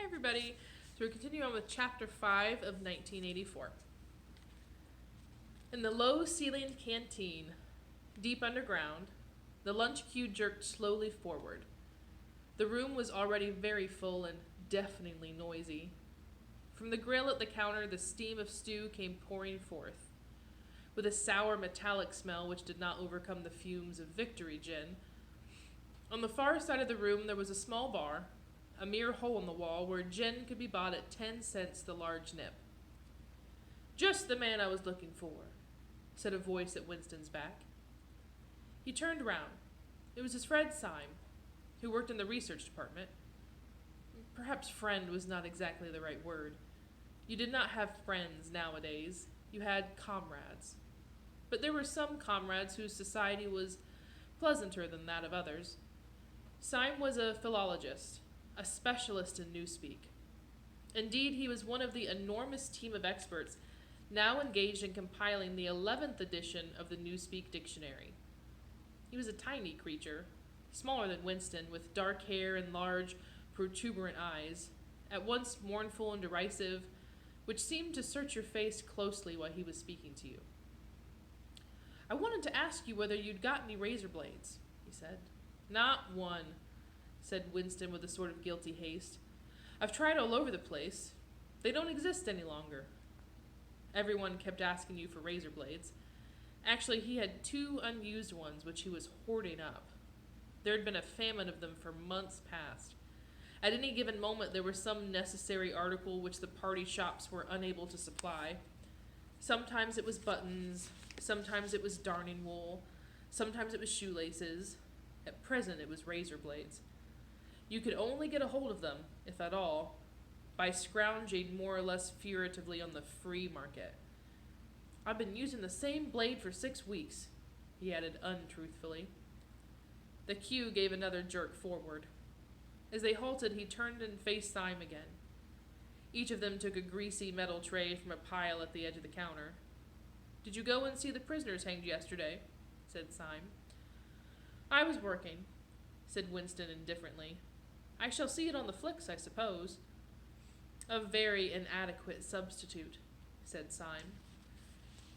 everybody. So we're continuing on with Chapter 5 of 1984. In the low-ceilinged canteen, deep underground, the lunch queue jerked slowly forward. The room was already very full and deafeningly noisy. From the grill at the counter, the steam of stew came pouring forth. With a sour metallic smell which did not overcome the fumes of Victory gin. On the far side of the room there was a small bar, a mere hole in the wall where gin could be bought at 10 cents the large nip. "Just the man I was looking for," said a voice at Winston's back. He turned round. It was his friend Syme, who worked in the research department. Perhaps friend was not exactly the right word. You did not have friends nowadays. You had comrades. But there were some comrades whose society was pleasanter than that of others. Syme was a philologist, a specialist in Newspeak. Indeed, he was one of the enormous team of experts now engaged in compiling the 11th edition of the Newspeak Dictionary. He was a tiny creature, smaller than Winston, with dark hair and large, protuberant eyes, at once mournful and derisive, which seemed to search your face closely while he was speaking to you. "I wanted to ask you whether you'd got any razor blades," he said. "Not one," said Winston with a sort of guilty haste. "I've tried all over the place. They don't exist any longer." Everyone kept asking you for razor blades. Actually, he had 2 unused ones which he was hoarding up. There had been a famine of them for months past. At any given moment there was some necessary article which the party shops were unable to supply. Sometimes it was buttons, sometimes it was darning wool, sometimes it was shoelaces. At present it was razor blades. You could only get a hold of them, if at all, by scrounging more or less furtively on the free market. "I've been using the same blade for 6 weeks," he added untruthfully. The queue gave another jerk forward. As they halted, he turned and faced Syme again. Each of them took a greasy metal tray from a pile at the edge of the counter. "Did you go and see the prisoners hanged yesterday?" said Syme. "I was working," said Winston indifferently. "I shall see it on the flicks, I suppose." "A very inadequate substitute," said Syme.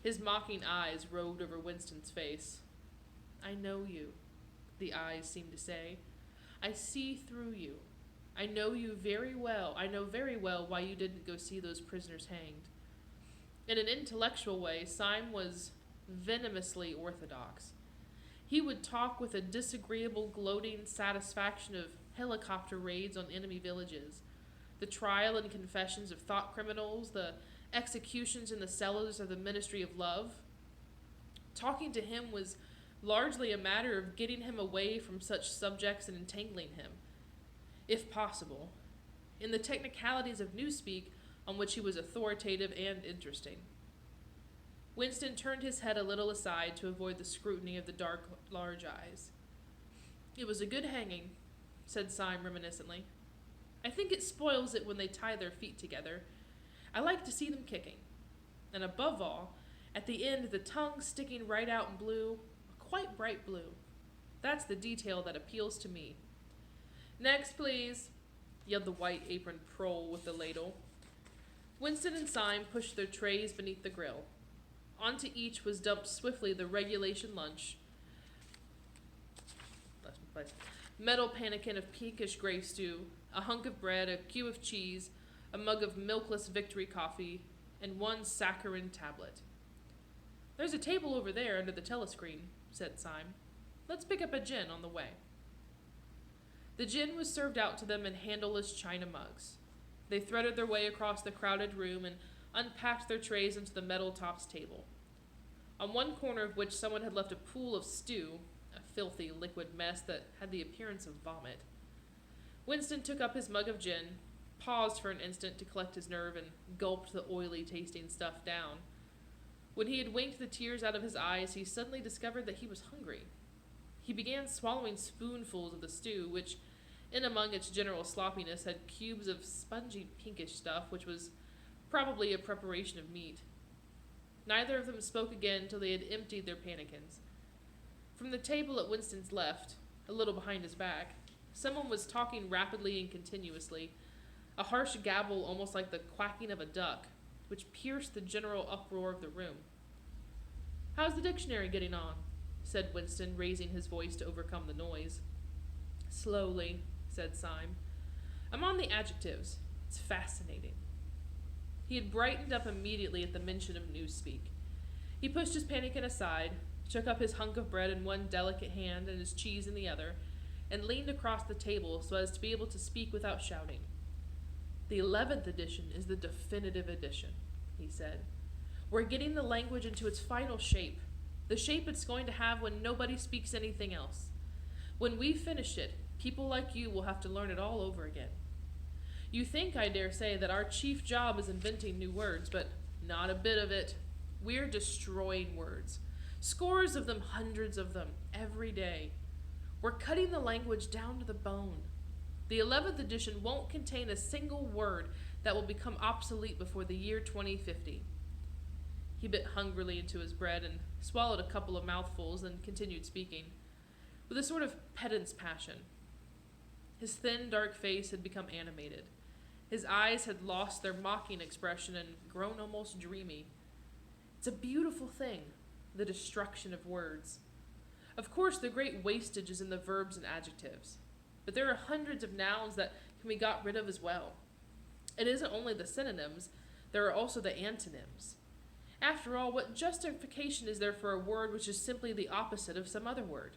His mocking eyes roved over Winston's face. "I know you," the eyes seemed to say. "I see through you. I know you very well. I know very well why you didn't go see those prisoners hanged." In an intellectual way, Syme was venomously orthodox. He would talk with a disagreeable, gloating satisfaction of helicopter raids on enemy villages, the trial and confessions of thought criminals, the executions in the cellars of the Ministry of Love. Talking to him was largely a matter of getting him away from such subjects and entangling him, if possible, in the technicalities of Newspeak, on which he was authoritative and interesting. Winston turned his head a little aside to avoid the scrutiny of the dark, large eyes. "It was a good hanging," said Syme reminiscently. "I think it spoils it when they tie their feet together. I like to see them kicking. And above all, at the end the tongue sticking right out in blue, a quite bright blue. That's the detail that appeals to me." "Next, please," yelled the white-aproned prole with the ladle. Winston and Syme pushed their trays beneath the grill. Onto each was dumped swiftly the regulation lunch, metal pannikin of pinkish gray stew, a hunk of bread, a cube of cheese, a mug of milkless Victory coffee, and 1 saccharine tablet. "There's a table over there under the telescreen," said Syme. "Let's pick up a gin on the way." The gin was served out to them in handleless china mugs. They threaded their way across the crowded room and unpacked their trays into the metal-topped table, on one corner of which someone had left a pool of stew, a filthy liquid mess that had the appearance of vomit. Winston took up his mug of gin, paused for an instant to collect his nerve, and gulped the oily-tasting stuff down. When he had winked the tears out of his eyes, he suddenly discovered that he was hungry. He began swallowing spoonfuls of the stew, which, in among its general sloppiness, had cubes of spongy pinkish stuff, which was probably a preparation of meat. Neither of them spoke again till they had emptied their pannikins. From the table at Winston's left, a little behind his back, someone was talking rapidly and continuously, a harsh gabble almost like the quacking of a duck, which pierced the general uproar of the room. "How's the dictionary getting on?" said Winston, raising his voice to overcome the noise. "Slowly," said Syme. "I'm on the adjectives. It's fascinating." He had brightened up immediately at the mention of newspeak. He pushed his pannikin aside, shook up his hunk of bread in one delicate hand and his cheese in the other, and leaned across the table so as to be able to speak without shouting. "The 11th edition is the definitive edition," he said. "We're getting the language into its final shape, the shape it's going to have when nobody speaks anything else. When we finish it, people like you will have to learn it all over again. You think, I dare say, that our chief job is inventing new words, but not a bit of it. We're destroying words. Scores of them, hundreds of them, every day. We're cutting the language down to the bone. The 11th edition won't contain a single word that will become obsolete before the year 2050. He bit hungrily into his bread and swallowed a couple of mouthfuls and continued speaking, with a sort of pedant's passion. His thin, dark face had become animated. His eyes had lost their mocking expression and grown almost dreamy. It's a beautiful thing, the destruction of words. Of course, the great wastage is in the verbs and adjectives, but there are hundreds of nouns that can be got rid of as well. It isn't only the synonyms, there are also the antonyms. After all, what justification is there for a word which is simply the opposite of some other word?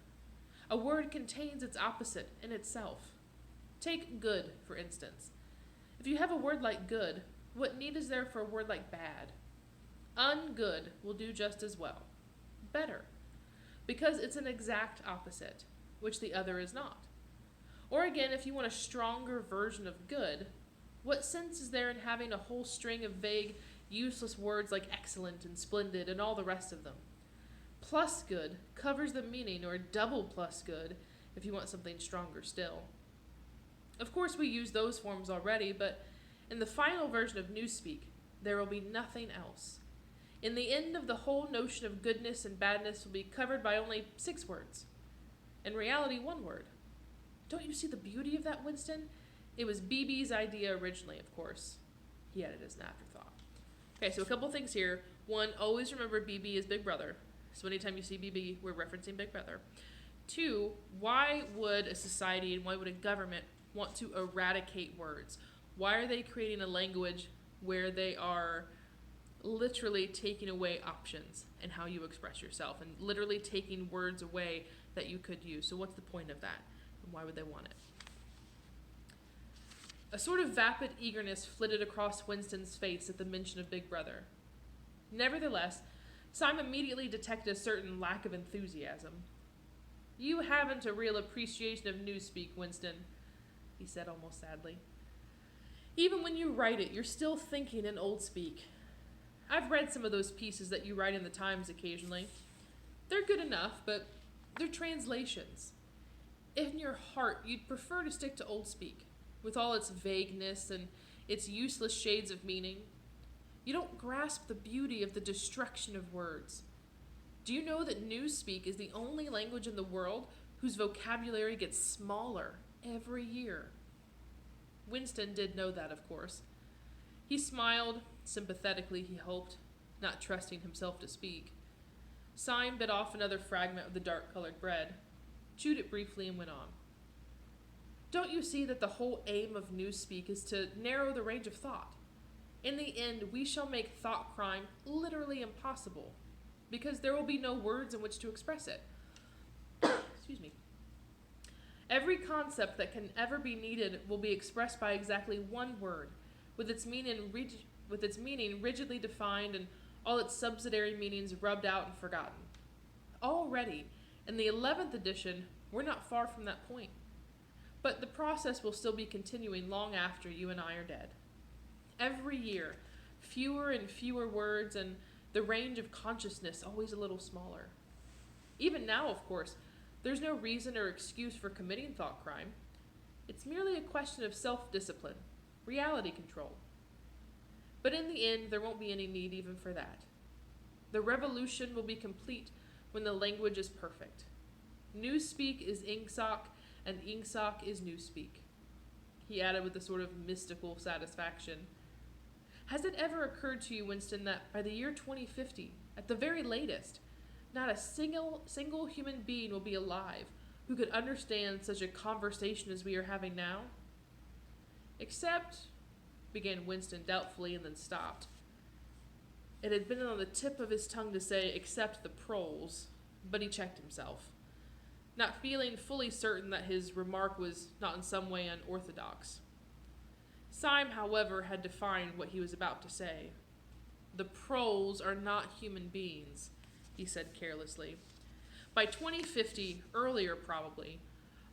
A word contains its opposite in itself. Take good, for instance. If you have a word like good, what need is there for a word like bad? Ungood will do just as well. Better. Because it's an exact opposite, which the other is not. Or again, if you want a stronger version of good, what sense is there in having a whole string of vague, useless words like excellent and splendid and all the rest of them? Plus good covers the meaning, or double plus good if you want something stronger still. Of course, we use those forms already, but in the final version of Newspeak, there will be nothing else. In the end of the whole notion of goodness and badness will be covered by only 6 words. In reality, 1 word. Don't you see the beauty of that, Winston? It was BB's idea originally, of course. He added as an afterthought. Okay, so a couple things here. 1, always remember BB is Big Brother. So anytime you see BB, we're referencing Big Brother. 2, why would a society and why would a government want to eradicate words? Why are they creating a language where they are literally taking away options in how you express yourself and literally taking words away that you could use? So what's the point of that? And why would they want it? A sort of vapid eagerness flitted across Winston's face at the mention of Big Brother. Nevertheless, Syme immediately detected a certain lack of enthusiasm. "You haven't a real appreciation of Newspeak, Winston," he said almost sadly. "Even when you write it, you're still thinking in old speak. I've read some of those pieces that you write in the Times occasionally. They're good enough, but they're translations. In your heart, you'd prefer to stick to old speak, with all its vagueness and its useless shades of meaning. You don't grasp the beauty of the destruction of words. Do you know that Newspeak is the only language in the world whose vocabulary gets smaller every year?" Winston did know that, of course. He smiled, sympathetically he hoped, not trusting himself to speak. Syme bit off another fragment of the dark-colored bread, chewed it briefly, and went on. "Don't you see that the whole aim of Newspeak is to narrow the range of thought? In the end, we shall make thought crime literally impossible, because there will be no words in which to express it. Excuse me. Every concept that can ever be needed will be expressed by exactly 1 word, with its meaning rigidly defined and all its subsidiary meanings rubbed out and forgotten. Already, in the 11th edition, we're not far from that point. But the process will still be continuing long after you and I are dead. Every year, fewer and fewer words, and the range of consciousness always a little smaller. Even now, of course, there's no reason or excuse for committing thought crime. It's merely a question of self-discipline, reality control. But in the end, there won't be any need even for that. The revolution will be complete when the language is perfect. Newspeak is Ingsoc, and Ingsoc is Newspeak." he added with a sort of mystical satisfaction. Has it ever occurred to you, Winston, that by the year 2050, at the very latest, not a single human being will be alive who could understand such a conversation as we are having now? Except, began Winston doubtfully and then stopped. It had been on the tip of his tongue to say, except the proles, but he checked himself, not feeling fully certain that his remark was not in some way unorthodox. Syme, however, had defined what he was about to say. The proles are not human beings, he said carelessly. By 2050, earlier probably,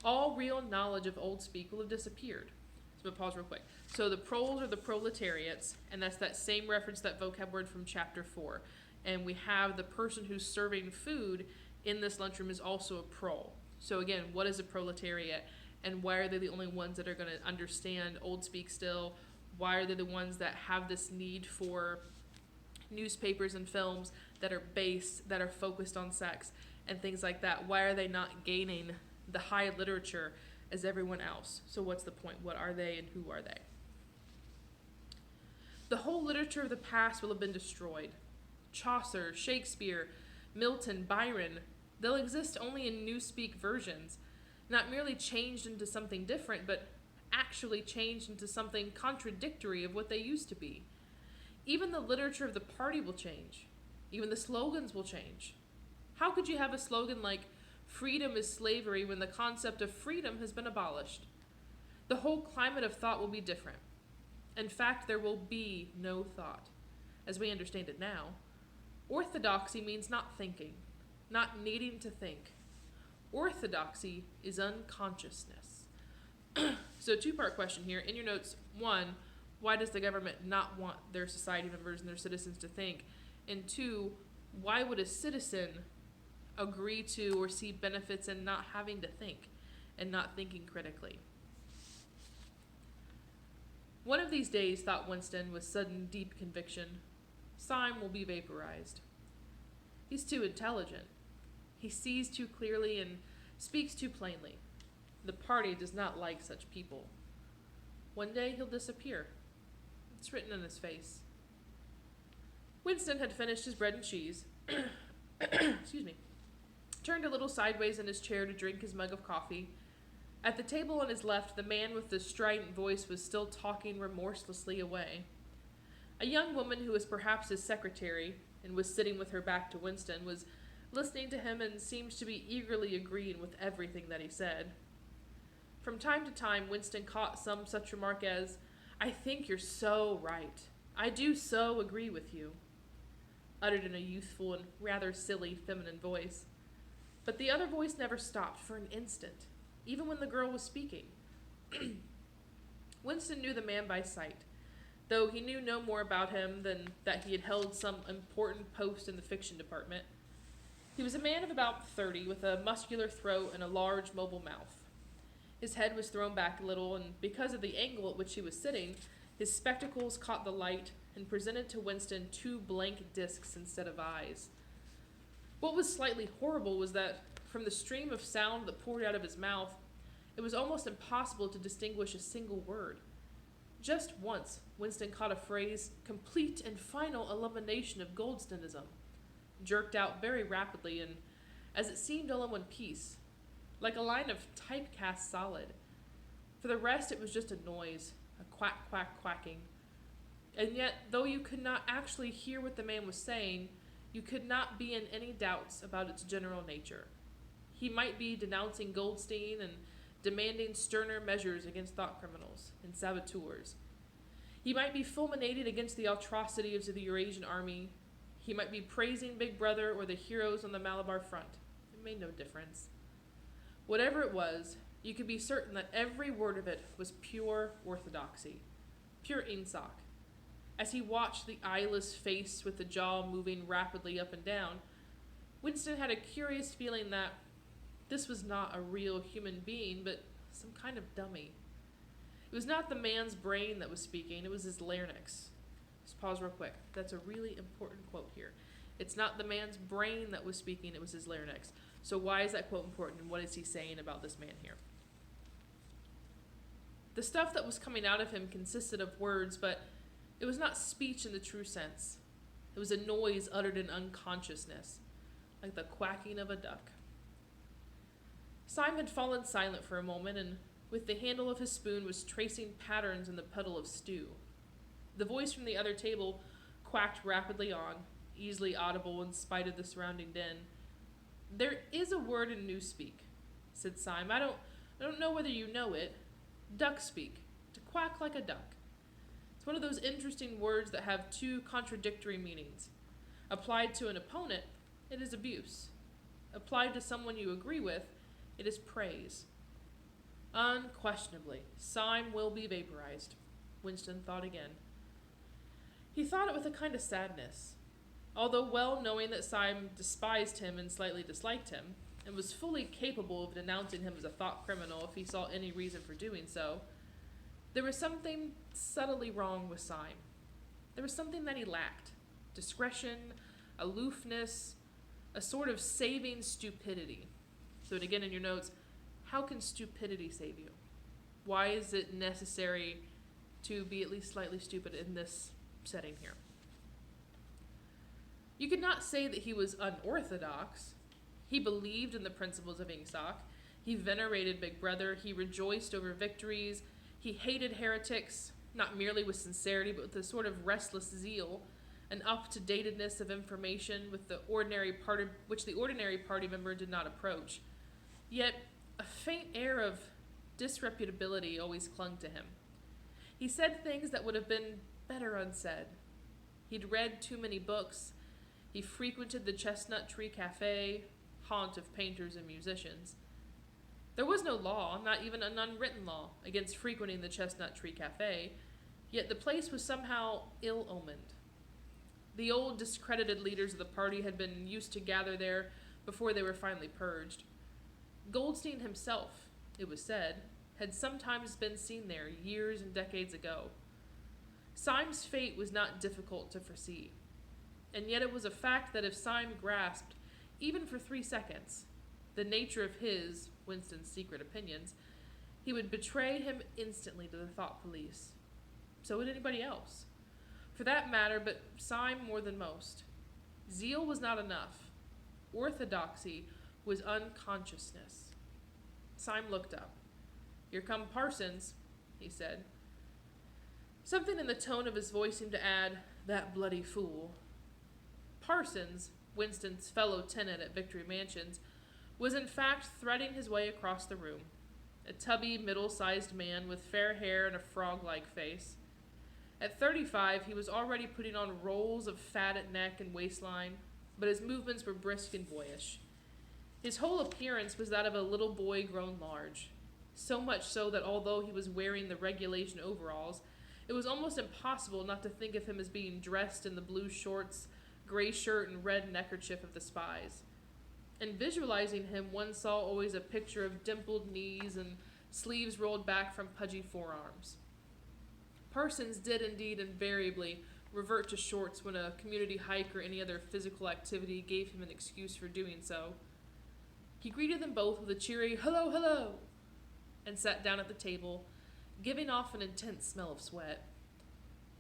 all real knowledge of Old Speak will have disappeared. So I'm gonna pause real quick. So the proles are the proletariats, and that's that same reference, that vocab word from chapter 4. And we have the person who's serving food in this lunchroom is also a prole. So again, what is a proletariat, and why are they the only ones that are going to understand Old Speak still? Why are they the ones that have this need for newspapers and films that are based, that are focused on sex and things like that? Why are they not gaining the high literature as everyone else? So what's the point? What are they and who are they? The whole literature of the past will have been destroyed. Chaucer, Shakespeare, Milton, Byron, they'll exist only in Newspeak versions, not merely changed into something different, but actually changed into something contradictory of what they used to be. Even the literature of the party will change. Even the slogans will change. How could you have a slogan like, freedom is slavery, when the concept of freedom has been abolished? The whole climate of thought will be different. In fact, there will be no thought, as we understand it now. Orthodoxy means not thinking, not needing to think. Orthodoxy is unconsciousness. So two-part question here. In your notes, 1, why does the government not want their society members and their citizens to think? And 2, why would a citizen agree to or see benefits in not having to think and not thinking critically? One of these days, thought Winston with sudden, deep conviction, Syme will be vaporized. He's too intelligent. He sees too clearly and speaks too plainly. The party does not like such people. One day he'll disappear. It's written in his face. Winston had finished his bread and cheese, excuse me, turned a little sideways in his chair to drink his mug of coffee. At the table on his left, the man with the strident voice was still talking remorselessly away. A young woman who was perhaps his secretary and was sitting with her back to Winston was listening to him and seemed to be eagerly agreeing with everything that he said. From time to time, Winston caught some such remark as, "I think you're so right. I do so agree with you," uttered in a youthful and rather silly feminine voice. But the other voice never stopped for an instant, even when the girl was speaking. Winston knew the man by sight, though he knew no more about him than that he had held some important post in the fiction department. He was a man of about 30, with a muscular throat and a large, mobile mouth. His head was thrown back a little, and because of the angle at which he was sitting, his spectacles caught the light and presented to Winston 2 blank discs instead of eyes. What was slightly horrible was that, from the stream of sound that poured out of his mouth, it was almost impossible to distinguish a single word. Just once, Winston caught a phrase, "complete and final elimination of Goldstonism," jerked out very rapidly and, as it seemed, all in one piece, like a line of typecast solid. For the rest, it was just a noise, a quack, quack, quacking. And yet, though you could not actually hear what the man was saying, you could not be in any doubts about its general nature. He might be denouncing Goldstein and demanding sterner measures against thought criminals and saboteurs. He might be fulminating against the atrocities of the Eurasian army. He might be praising Big Brother or the heroes on the Malabar front. It made no difference. Whatever it was, you could be certain that every word of it was pure orthodoxy, pure Ingsoc. As he watched the eyeless face with the jaw moving rapidly up and down, Winston had a curious feeling that this was not a real human being, but some kind of dummy. It was not the man's brain that was speaking, it was his larynx. Just pause real quick. That's a really important quote here. It's not the man's brain that was speaking, it was his larynx. So why is that quote important, and what is he saying about this man here? The stuff that was coming out of him consisted of words, but it was not speech in the true sense. It was a noise uttered in unconsciousness, like the quacking of a duck. Syme had fallen silent for a moment, and with the handle of his spoon was tracing patterns in the puddle of stew. The voice from the other table quacked rapidly on, easily audible in spite of the surrounding din. "There is a word in Newspeak," said Syme. I don't know whether you know it. Duck speak, to quack like a duck. It's one of those interesting words that have two contradictory meanings. Applied to an opponent, it is abuse. Applied to someone you agree with, it is praise. Unquestionably, Syme will be vaporized, Winston thought again. He thought it with a kind of sadness. Although well knowing that Syme despised him and slightly disliked him, and was fully capable of denouncing him as a thought criminal if he saw any reason for doing so, there was something subtly wrong with Syme. There was something that he lacked. Discretion, aloofness, a sort of saving stupidity. So again in your notes, how can stupidity save you? Why is it necessary to be at least slightly stupid in this setting here? You could not say that he was unorthodox. He believed in the principles of Ingsoc. He venerated Big Brother. He rejoiced over victories. He hated heretics, not merely with sincerity, but with a sort of restless zeal, an up-to-datedness of information which the ordinary party member did not approach. Yet a faint air of disreputability always clung to him. He said things that would have been better unsaid. He'd read too many books. He frequented the Chestnut Tree Cafe, haunt of painters and musicians. There was no law, not even an unwritten law, against frequenting the Chestnut Tree Cafe, yet the place was somehow ill-omened. The old discredited leaders of the party had been used to gather there before they were finally purged. Goldstein himself, it was said, had sometimes been seen there years and decades ago. Syme's fate was not difficult to foresee, and yet it was a fact that if Syme grasped, even for 3 seconds, the nature of his, Winston's, secret opinions, he would betray him instantly to the thought police. So would anybody else. For that matter, but Syme more than most. Zeal was not enough. Orthodoxy was unconsciousness. Syme looked up. "Here come Parsons," he said. Something in the tone of his voice seemed to add, "That bloody fool." Parsons, Winston's fellow tenant at Victory Mansions, was in fact threading his way across the room, a tubby, middle-sized man with fair hair and a frog-like face. At 35, he was already putting on rolls of fat at neck and waistline, but his movements were brisk and boyish. His whole appearance was that of a little boy grown large, so much so that although he was wearing the regulation overalls, it was almost impossible not to think of him as being dressed in the blue shorts, gray shirt, and red neckerchief of the spies. In visualizing him, one saw always a picture of dimpled knees and sleeves rolled back from pudgy forearms. Parsons did indeed invariably revert to shorts when a community hike or any other physical activity gave him an excuse for doing so. He greeted them both with a cheery "Hello, hello," and sat down at the table, giving off an intense smell of sweat.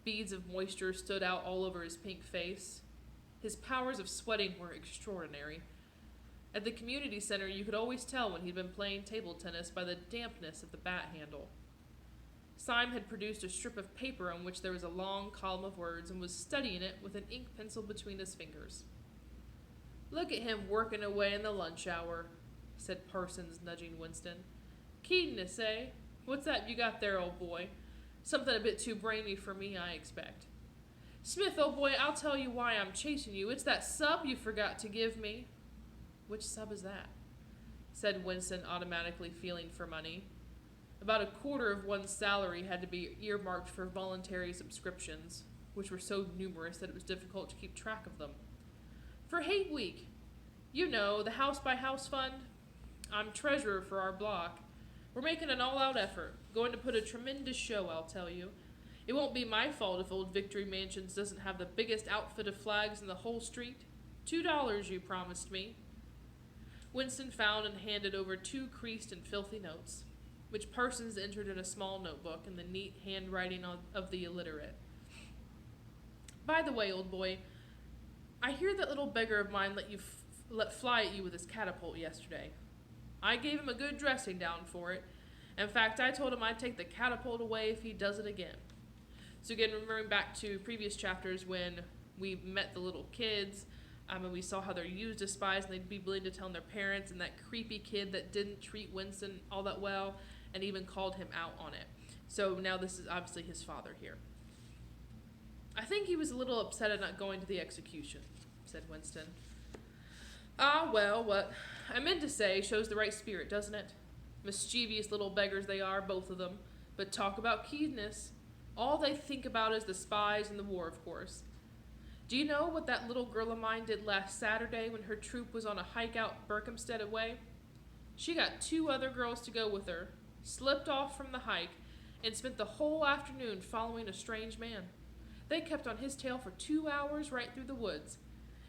Beads of moisture stood out all over his pink face. His powers of sweating were extraordinary. At the community center, you could always tell when he'd been playing table tennis by the dampness of the bat handle. Syme had produced a strip of paper on which there was a long column of words and was studying it with an ink pencil between his fingers. "Look at him working away in the lunch hour," said Parsons, nudging Winston. "Keenness, eh? What's that you got there, old boy? Something a bit too brainy for me, I expect. Smith, old boy, I'll tell you why I'm chasing you. It's that sub you forgot to give me." "Which sub is that?" said Winston, automatically feeling for money. About a quarter of one's salary had to be earmarked for voluntary subscriptions, which were so numerous that it was difficult to keep track of them. "For Hate Week. You know, the house-by-house fund. I'm treasurer for our block. We're making an all-out effort. Going to put a tremendous show, I'll tell you. It won't be my fault if old Victory Mansions doesn't have the biggest outfit of flags in the whole street. $2 you promised me." Winston found and handed over 2 creased and filthy notes. which Parsons entered in a small notebook in the neat handwriting of the illiterate. By the way, old boy, I hear that little beggar of mine let fly at you with his catapult yesterday. I gave him a good dressing down for it. In fact, I told him I'd take the catapult away if he does it again. So again, remembering back to previous chapters when we met the little kids, and we saw how they're used as spies and they'd be willing to tell their parents, and that creepy kid that didn't treat Winston all that well and even called him out on it. So now this is obviously his father here. I think he was a little upset at not going to the execution, said Winston. Ah, well, what I meant to say shows the right spirit, doesn't it? Mischievous little beggars they are, both of them. But talk about keenness. All they think about is the spies and the war, of course. Do you know what that little girl of mine did last Saturday when her troop was on a hike out Berkhamsted way? She got 2 other girls to go with her, slipped off from the hike, and spent the whole afternoon following a strange man. They kept on his tail for 2 hours right through the woods,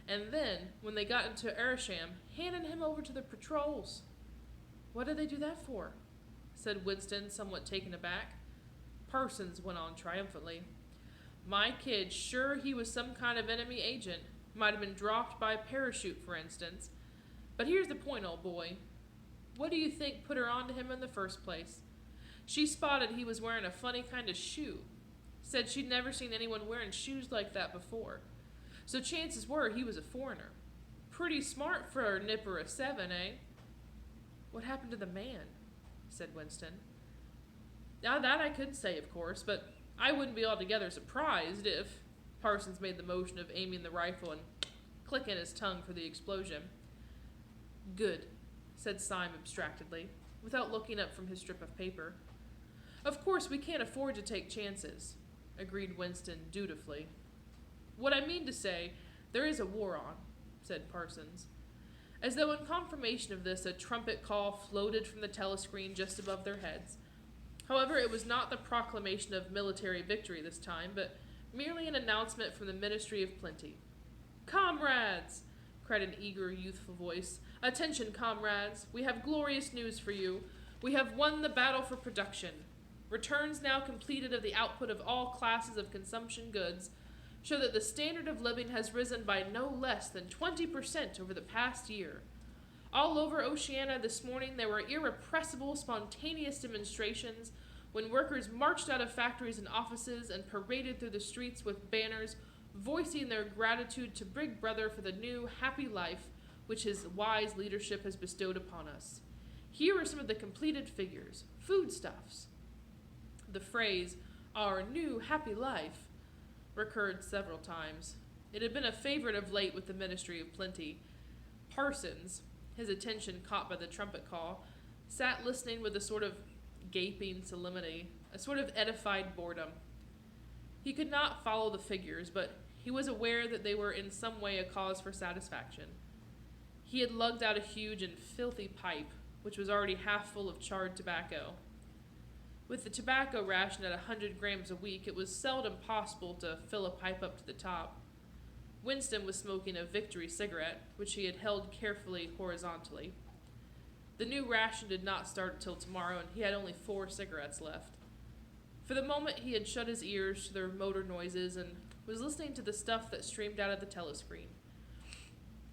and then, when they got into Erisham, handed him over to the patrols. What did they do that for? Said Winston, somewhat taken aback. Parsons went on triumphantly. My kid, sure he was some kind of enemy agent. Might have been dropped by parachute, for instance. But here's the point, old boy. What do you think put her onto him in the first place? She spotted he was wearing a funny kind of shoe. Said she'd never seen anyone wearing shoes like that before. So chances were he was a foreigner. Pretty smart for a nipper of 7, eh? What happened to the man? Said Winston. Now that I couldn't say, of course, but I wouldn't be altogether surprised if Parsons made the motion of aiming the rifle and clicking his tongue for the explosion. Good, said Syme abstractedly, without looking up from his strip of paper. Of course we can't afford to take chances, agreed Winston dutifully. What I mean to say, there is a war on, said Parsons. As though in confirmation of this, a trumpet call floated from the telescreen just above their heads. However, it was not the proclamation of military victory this time, but merely an announcement from the Ministry of Plenty. Comrades! Cried an eager, youthful voice. Attention, comrades! We have glorious news for you. We have won the battle for production. Returns now completed of the output of all classes of consumption goods show that the standard of living has risen by no less than 20% over the past year. All over Oceania this morning there were irrepressible, spontaneous demonstrations when workers marched out of factories and offices and paraded through the streets with banners voicing their gratitude to Big Brother for the new, happy life which his wise leadership has bestowed upon us. Here are some of the completed figures, foodstuffs. The phrase, our new happy life, recurred several times. It had been a favorite of late with the Ministry of Plenty. Parsons, his attention caught by the trumpet call, sat listening with a sort of gaping solemnity, a sort of edified boredom. He could not follow the figures, but he was aware that they were in some way a cause for satisfaction. He had lugged out a huge and filthy pipe, which was already half full of charred tobacco. With the tobacco ration at 100 grams a week, it was seldom possible to fill a pipe up to the top. Winston was smoking a Victory cigarette, which he had held carefully horizontally. The new ration did not start until tomorrow, and he had only 4 cigarettes left. For the moment he had shut his ears to the motor noises and was listening to the stuff that streamed out of the telescreen.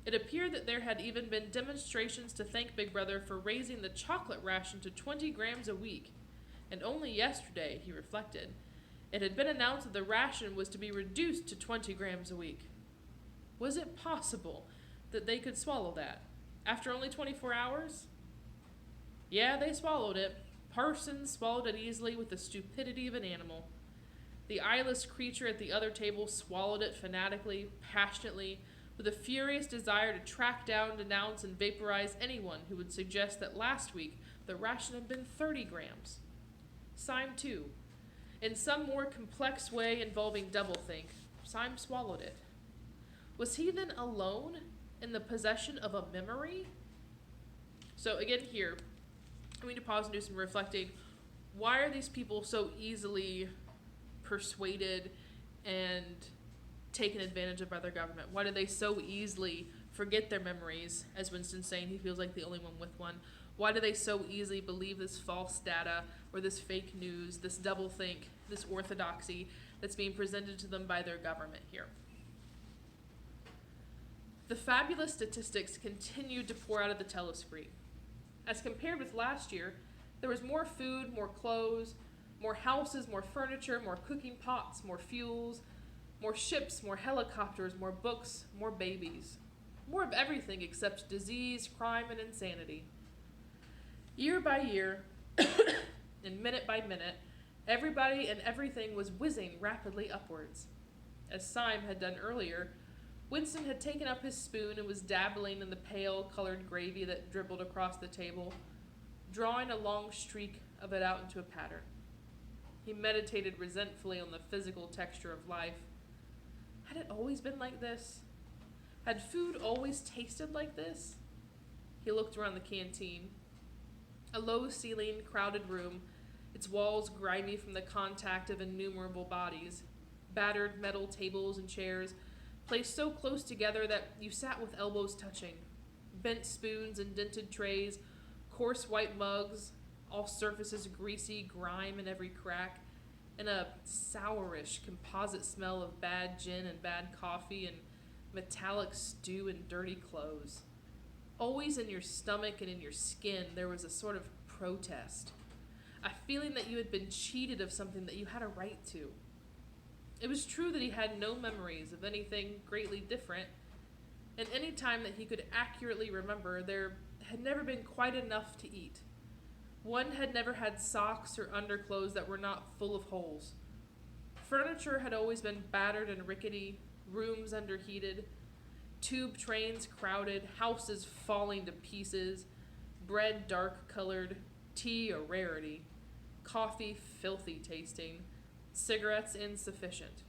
It appeared that there had even been demonstrations to thank Big Brother for raising the chocolate ration to 20 grams a week, and only yesterday, he reflected, it had been announced that the ration was to be reduced to 20 grams a week. Was it possible that they could swallow that, after only 24 hours? Yeah, they swallowed it. Parsons swallowed it easily with the stupidity of an animal. The eyeless creature at the other table swallowed it fanatically, passionately, with a furious desire to track down, denounce, and vaporize anyone who would suggest that last week the ration had been 30 grams. Syme, too. In some more complex way involving doublethink, Syme swallowed it. Was he then alone in the possession of a memory? So again here, I need to pause and do some reflecting. Why are these people so easily persuaded and taken advantage of by their government? Why do they so easily forget their memories? As Winston's saying, he feels like the only one with one. Why do they so easily believe this false data or this fake news, this doublethink, this orthodoxy that's being presented to them by their government here? The fabulous statistics continued to pour out of the telescreen. As compared with last year, there was more food, more clothes, more houses, more furniture, more cooking pots, more fuels, more ships, more helicopters, more books, more babies. More of everything except disease, crime, and insanity. Year by year, and minute by minute, everybody and everything was whizzing rapidly upwards. As Syme had done earlier, Winston had taken up his spoon and was dabbling in the pale-colored gravy that dribbled across the table, drawing a long streak of it out into a pattern. He meditated resentfully on the physical texture of life. Had it always been like this? Had food always tasted like this? He looked around the canteen. A low-ceilinged, crowded room, its walls grimy from the contact of innumerable bodies, battered metal tables and chairs, placed so close together that you sat with elbows touching, bent spoons and dented trays, coarse white mugs, all surfaces greasy, grime in every crack, and a sourish composite smell of bad gin and bad coffee and metallic stew and dirty clothes. Always in your stomach and in your skin there was a sort of protest, a feeling that you had been cheated of something that you had a right to. It was true that he had no memories of anything greatly different, and any time that he could accurately remember, there had never been quite enough to eat. One had never had socks or underclothes that were not full of holes. Furniture had always been battered and rickety, rooms underheated, tube trains crowded, houses falling to pieces, bread dark-colored, tea a rarity, coffee filthy tasting, cigarettes insufficient.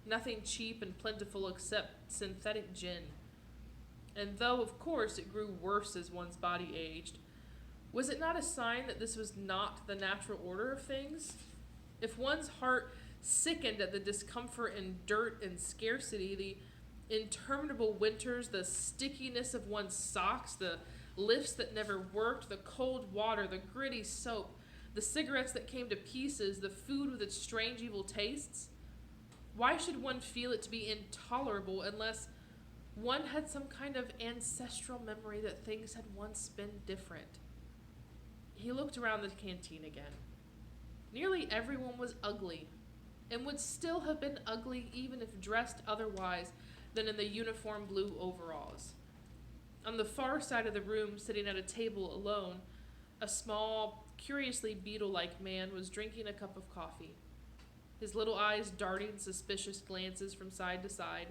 Nothing cheap and plentiful except synthetic gin. And though, of course, it grew worse as one's body aged, was it not a sign that this was not the natural order of things? If one's heart sickened at the discomfort and dirt and scarcity, the interminable winters, the stickiness of one's socks, the lifts that never worked, the cold water, the gritty soap, the cigarettes that came to pieces, the food with its strange evil tastes, why should one feel it to be intolerable unless one had some kind of ancestral memory that things had once been different? He looked around the canteen again. Nearly everyone was ugly, and would still have been ugly even if dressed otherwise than in the uniform blue overalls. On the far side of the room, sitting at a table alone, a small, curiously beetle-like man was drinking a cup of coffee, his little eyes darting suspicious glances from side to side.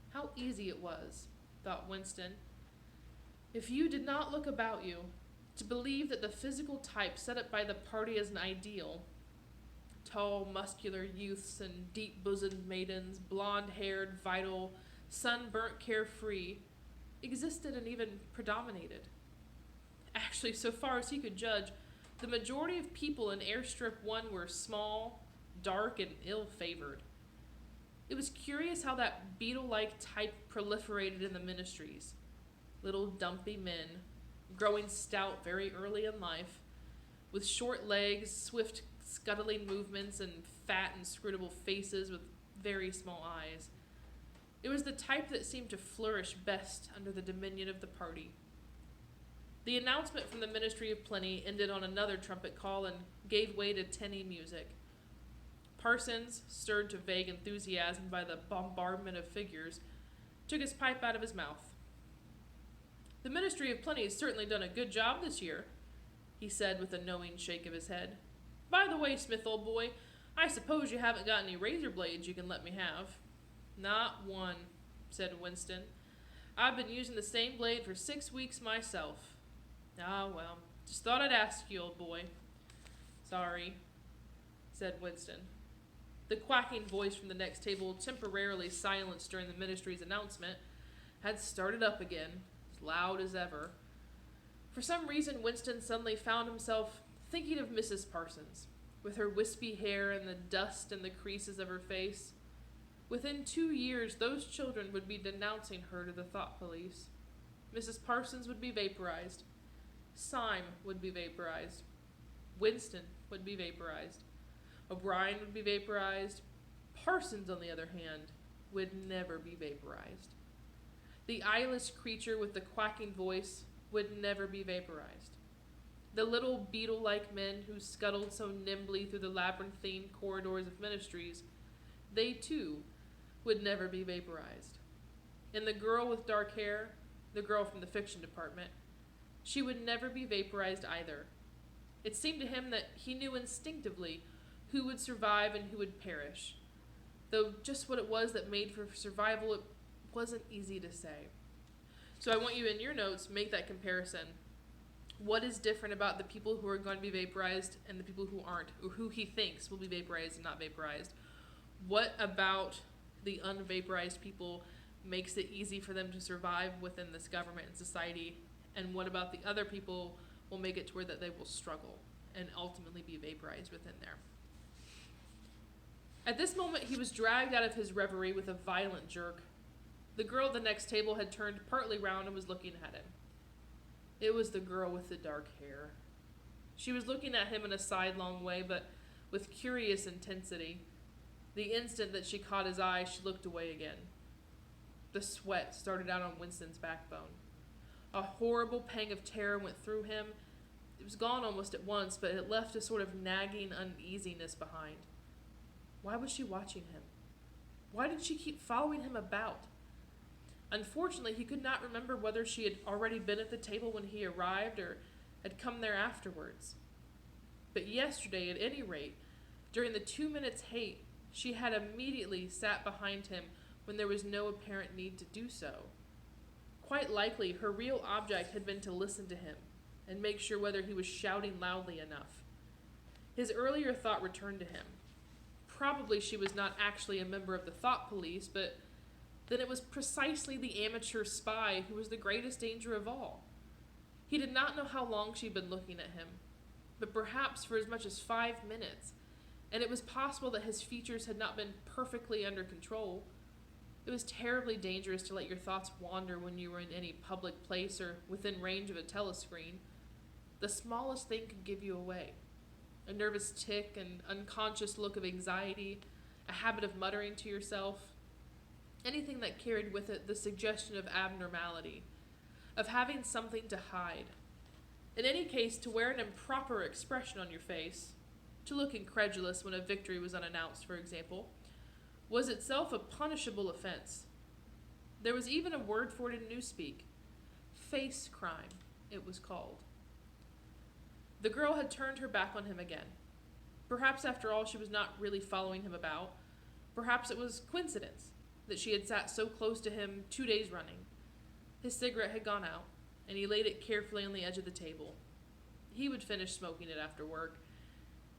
How easy it was, thought Winston, if you did not look about you, to believe that the physical type set up by the party as an ideal, tall, muscular youths and deep-bosomed maidens, blonde-haired, vital, sunburnt, carefree, existed and even predominated. Actually, so far as he could judge, the majority of people in Airstrip 1 were small, dark, and ill-favored. It was curious how that beetle-like type proliferated in the ministries. Little dumpy men, growing stout very early in life, with short legs, swift scuttling movements, and fat inscrutable faces with very small eyes. It was the type that seemed to flourish best under the dominion of the party. The announcement from the Ministry of Plenty ended on another trumpet call and gave way to tinny music. Parsons, stirred to vague enthusiasm by the bombardment of figures, took his pipe out of his mouth. "The Ministry of Plenty has certainly done a good job this year," he said with a knowing shake of his head. "By the way, Smith, old boy, I suppose you haven't got any razor blades you can let me have." "Not one," said Winston. "I've been using the same blade for 6 weeks myself." "Ah, well, just thought I'd ask you, old boy." "Sorry," said Winston. The quacking voice from the next table, temporarily silenced during the ministry's announcement, had started up again, as loud as ever. For some reason, Winston suddenly found himself thinking of Mrs. Parsons, with her wispy hair and the dust in the creases of her face. Within 2 years, those children would be denouncing her to the thought police. Mrs. Parsons would be vaporized. Syme would be vaporized. Winston would be vaporized. O'Brien would be vaporized. Parsons, on the other hand, would never be vaporized. The eyeless creature with the quacking voice would never be vaporized. The little beetle-like men who scuttled so nimbly through the labyrinthine corridors of ministries, they too would never be vaporized. And the girl with dark hair, the girl from the fiction department, she would never be vaporized either. It seemed to him that he knew instinctively who would survive and who would perish, though just what it was that made for survival, it wasn't easy to say. So I want you in your notes, make that comparison. What is different about the people who are going to be vaporized and the people who aren't, or who he thinks will be vaporized and not vaporized? What about the unvaporized people makes it easy for them to survive within this government and society? And what about the other people will make it to where that they will struggle and ultimately be vaporized within there? At this moment, he was dragged out of his reverie with a violent jerk. The girl at the next table had turned partly round and was looking at him. It was the girl with the dark hair. She was looking at him in a sidelong way, but with curious intensity. The instant that she caught his eye, she looked away again. The sweat started out on Winston's backbone. A horrible pang of terror went through him. It was gone almost at once, but it left a sort of nagging uneasiness behind. Why was she watching him? Why did she keep following him about? Unfortunately, he could not remember whether she had already been at the table when he arrived or had come there afterwards. But yesterday, at any rate, during the 2 minutes' hate, she had immediately sat behind him when there was no apparent need to do so. Quite likely, her real object had been to listen to him and make sure whether he was shouting loudly enough. His earlier thought returned to him. Probably she was not actually a member of the thought police, but then it was precisely the amateur spy who was the greatest danger of all. He did not know how long she'd been looking at him, but perhaps for as much as 5 minutes, and it was possible that his features had not been perfectly under control. It was terribly dangerous to let your thoughts wander when you were in any public place or within range of a telescreen. The smallest thing could give you away. A nervous tick, an unconscious look of anxiety, a habit of muttering to yourself, anything that carried with it the suggestion of abnormality, of having something to hide. In any case, to wear an improper expression on your face, to look incredulous when a victory was unannounced, for example, was itself a punishable offense. There was even a word for it in Newspeak. Face crime, it was called. The girl had turned her back on him again. Perhaps, after all, she was not really following him about. Perhaps it was coincidence that she had sat so close to him 2 days running. His cigarette had gone out, and he laid it carefully on the edge of the table. He would finish smoking it after work,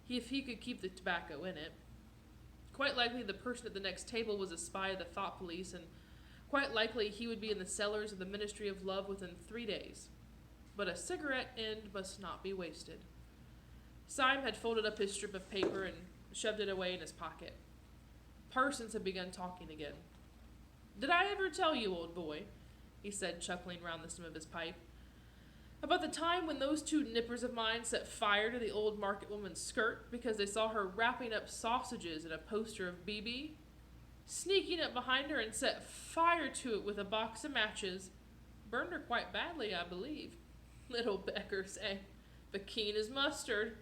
if he could keep the tobacco in it. Quite likely the person at the next table was a spy of the thought police, and quite likely he would be in the cellars of the Ministry of Love within 3 days. But a cigarette end must not be wasted. Syme had folded up his strip of paper and shoved it away in his pocket. Parsons had begun talking again. "Did I ever tell you, old boy," he said, chuckling round the stem of his pipe, "about the time when those two nippers of mine set fire to the old market woman's skirt because they saw her wrapping up sausages in a poster of BB? Sneaking up behind her and set fire to it with a box of matches. Burned her quite badly, I believe. Little beggars, eh? But keen as mustard.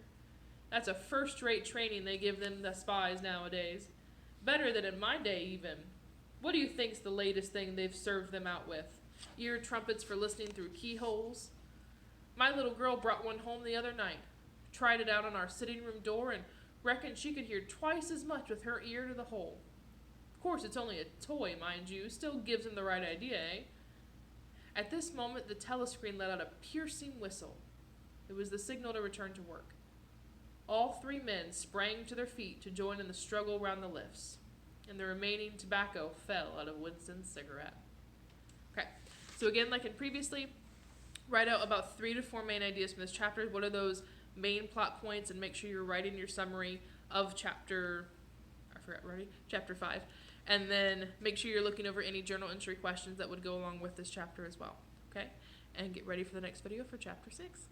That's a first-rate training they give them the spies nowadays. Better than in my day, even. What do you think's the latest thing they've served them out with? Ear trumpets for listening through keyholes? My little girl brought one home the other night. Tried it out on our sitting-room door and reckoned she could hear twice as much with her ear to the hole. Of course, it's only a toy, mind you. Still gives them the right idea, eh?" At this moment, the telescreen let out a piercing whistle. It was the signal to return to work. All 3 men sprang to their feet to join in the struggle round the lifts, and the remaining tobacco fell out of Winston's cigarette. Okay, so again, like in previously, write out about 3 to 4 main ideas from this chapter. What are those main plot points? And make sure you're writing your summary of chapter 5. And then make sure you're looking over any journal entry questions that would go along with this chapter as well. Okay? And get ready for the next video for chapter 6.